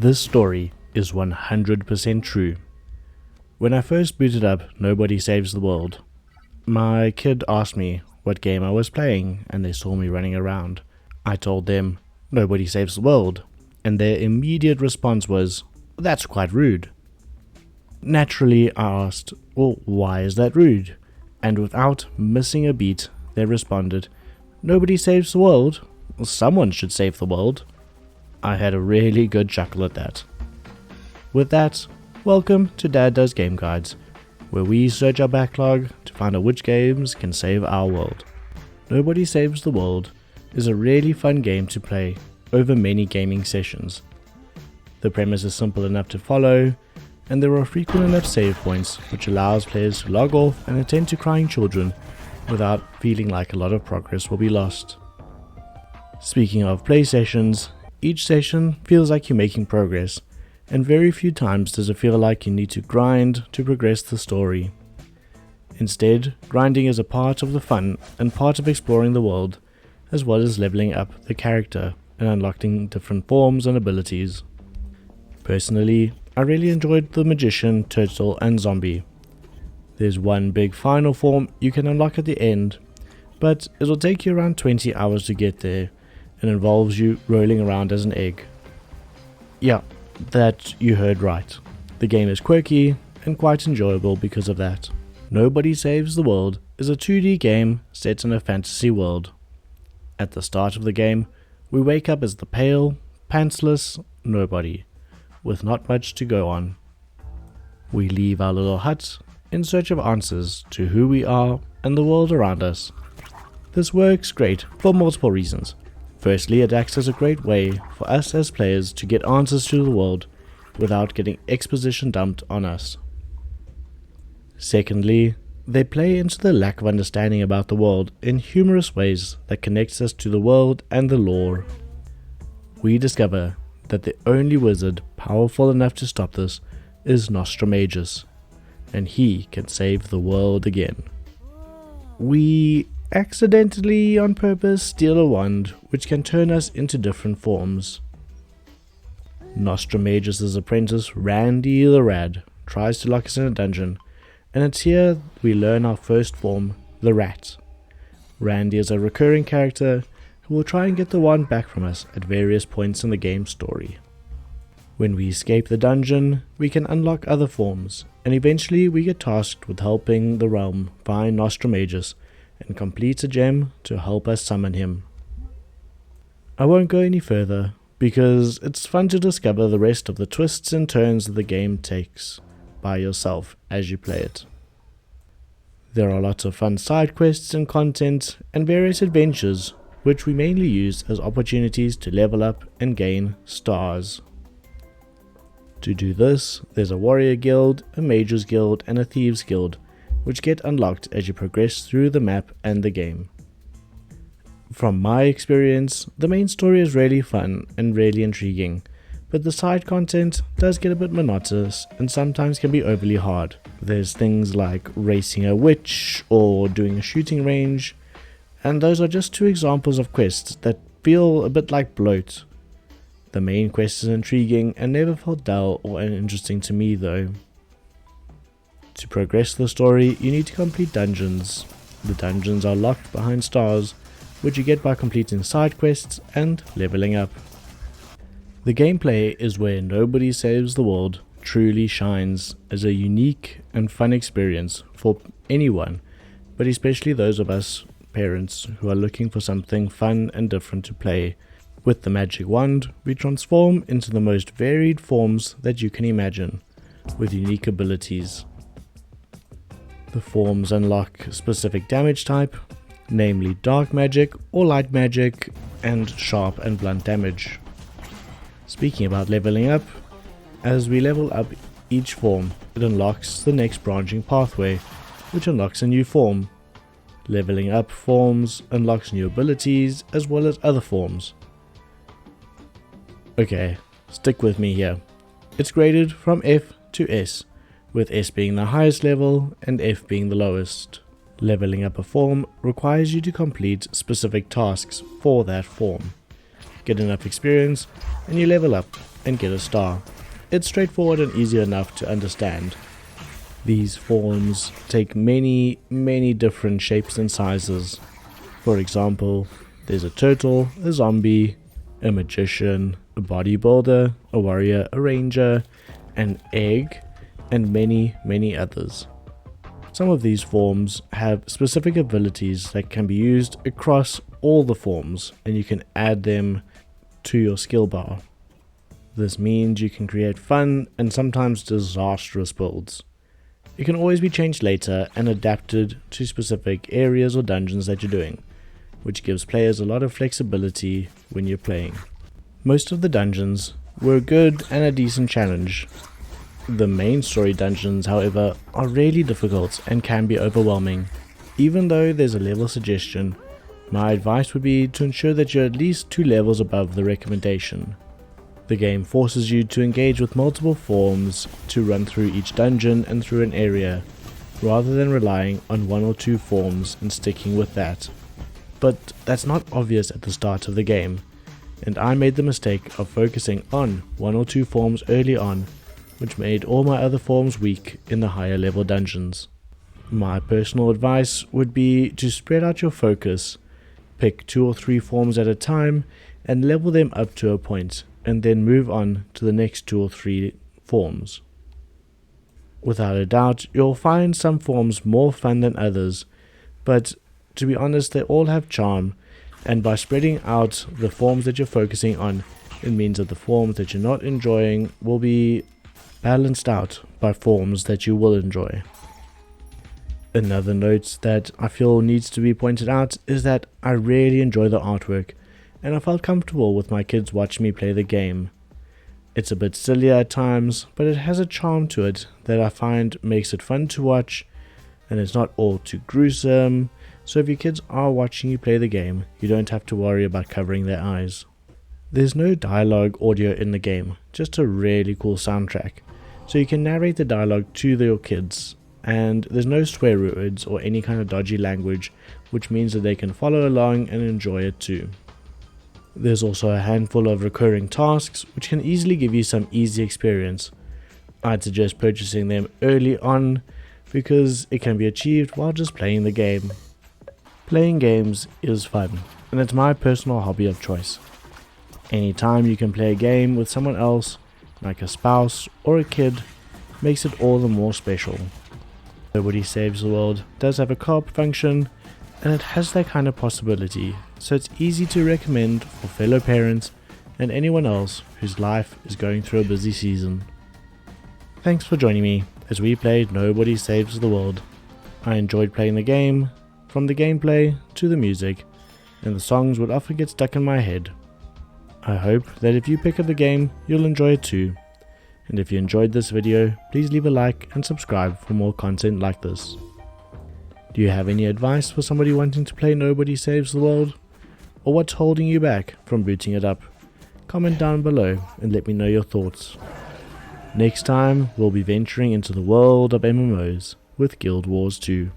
This story is 100% true. When I first booted up Nobody Saves the World, my kid asked me what game I was playing and they saw me running around. I told them, Nobody Saves the World, and their immediate response was, that's quite rude. Naturally, I asked, well, why is that rude? And without missing a beat, they responded, Nobody saves the world. Someone should save the world. I had a really good chuckle at that. With that, welcome to Dad Does Game Guides, where we search our backlog to find out which games can save our world. Nobody Saves the World is a really fun game to play over many gaming sessions. The premise is simple enough to follow, and there are frequent enough save points which allows players to log off and attend to crying children without feeling like a lot of progress will be lost. Speaking of play sessions, each session feels like you're making progress, and very few times does it feel like you need to grind to progress the story. Instead, grinding is a part of the fun and part of exploring the world, as well as leveling up the character and unlocking different forms and abilities. Personally, I really enjoyed the Magician, Turtle and Zombie. There's one big final form you can unlock at the end, but it'll take you around 20 hours to get there, and involves you rolling around as an egg. Yeah, that you heard right. The game is quirky and quite enjoyable because of that. Nobody Saves the World is a 2D game set in a fantasy world. At the start of the game, we wake up as the pale, pantsless nobody, with not much to go on. We leave our little hut in search of answers to who we are and the world around us. This works great for multiple reasons. Firstly, it acts as a great way for us as players to get answers to the world without getting exposition dumped on us. Secondly, they play into the lack of understanding about the world in humorous ways that connects us to the world and the lore. We discover that the only wizard powerful enough to stop this is Nostramagus, and he can save the world again. We accidentally, on purpose, steal a wand which can turn us into different forms. Nostramagus' apprentice Randy the Rad tries to lock us in a dungeon, and it's here we learn our first form, the Rat. Randy is a recurring character who will try and get the wand back from us at various points in the game's story. When we escape the dungeon, we can unlock other forms, and eventually we get tasked with helping the realm find Nostramagus and complete a gem to help us summon him. I won't go any further, because it's fun to discover the rest of the twists and turns that the game takes by yourself as you play it. There are lots of fun side quests and content and various adventures which we mainly use as opportunities to level up and gain stars. To do this, there's a warrior guild, a mages guild and a thieves guild, which get unlocked as you progress through the map and the game. From my experience, the main story is really fun and really intriguing, but the side content does get a bit monotonous and sometimes can be overly hard. There's things like racing a witch or doing a shooting range, and those are just two examples of quests that feel a bit like bloat. The main quest is intriguing and never felt dull or uninteresting to me though. To progress the story, you need to complete dungeons. The dungeons are locked behind stars, which you get by completing side quests and leveling up. The gameplay is where Nobody Saves the World truly shines as a unique and fun experience for anyone, but especially those of us parents who are looking for something fun and different to play. With the magic wand, we transform into the most varied forms that you can imagine, with unique abilities. The forms unlock specific damage type, namely dark magic or light magic, and sharp and blunt damage. Speaking about leveling up, as we level up each form, it unlocks the next branching pathway, which unlocks a new form. Leveling up forms unlocks new abilities as well as other forms. Okay, stick with me here. It's graded from F to S, with S being the highest level and F being the lowest. Leveling up a form requires you to complete specific tasks for that form. get enough experience, and you level up and get a star. It's straightforward and easy enough to understand. These forms take many different shapes and sizes. For example, there's a turtle, a zombie, a magician, a bodybuilder, a warrior, a ranger, an egg, and many others. Some of these forms have specific abilities that can be used across all the forms, and you can add them to your skill bar. This means you can create fun and sometimes disastrous builds. It can always be changed later and adapted to specific areas or dungeons that you're doing, which gives players a lot of flexibility when you're playing. Most of the dungeons were good and a decent challenge. The main story dungeons, however, are really difficult and can be overwhelming. Even though there's a level suggestion, my advice would be to ensure that you're at least 2 levels above the recommendation. The game forces you to engage with multiple forms to run through each dungeon and through an area, rather than relying on 1 or 2 forms and sticking with that. But that's not obvious at the start of the game, and I made the mistake of focusing on 1 or 2 forms early on, which made all my other forms weak in the higher level dungeons. My personal advice would be to spread out your focus, pick 2 or 3 forms at a time and level them up to a point, and then move on to the next 2 or 3 forms. Without a doubt, you'll find some forms more fun than others, but to be honest, they all have charm, and by spreading out the forms that you're focusing on, it means that the forms that you're not enjoying will be balanced out by forms that you will enjoy. Another note that I feel needs to be pointed out is that I really enjoy the artwork, and I felt comfortable with my kids watching me play the game. It's a bit silly at times, but it has a charm to it that I find makes it fun to watch, and it's not all too gruesome, so if your kids are watching you play the game, you don't have to worry about covering their eyes. There's no dialogue audio in the game, just a really cool soundtrack, so you can narrate the dialogue to your kids, and there's no swear words or any kind of dodgy language, which means that they can follow along and enjoy it too. There's also a handful of recurring tasks which can easily give you some easy experience. I'd suggest purchasing them early on because it can be achieved while just playing the game. Playing games is fun, and it's my personal hobby of choice. Anytime you can play a game with someone else, like a spouse or a kid, makes it all the more special. Nobody Saves the World does have a co-op function, and it has that kind of possibility, so it's easy to recommend for fellow parents and anyone else whose life is going through a busy season. Thanks for joining me as we played Nobody Saves the World. I enjoyed playing the game, from the gameplay to the music, and the songs would often get stuck in my head. I hope that if you pick up the game, you'll enjoy it too. And if you enjoyed this video, please leave a like and subscribe for more content like this. Do you have any advice for somebody wanting to play Nobody Saves the World? Or what's holding you back from booting it up? Comment down below and let me know your thoughts. Next time, we'll be venturing into the world of MMOs with Guild Wars 2.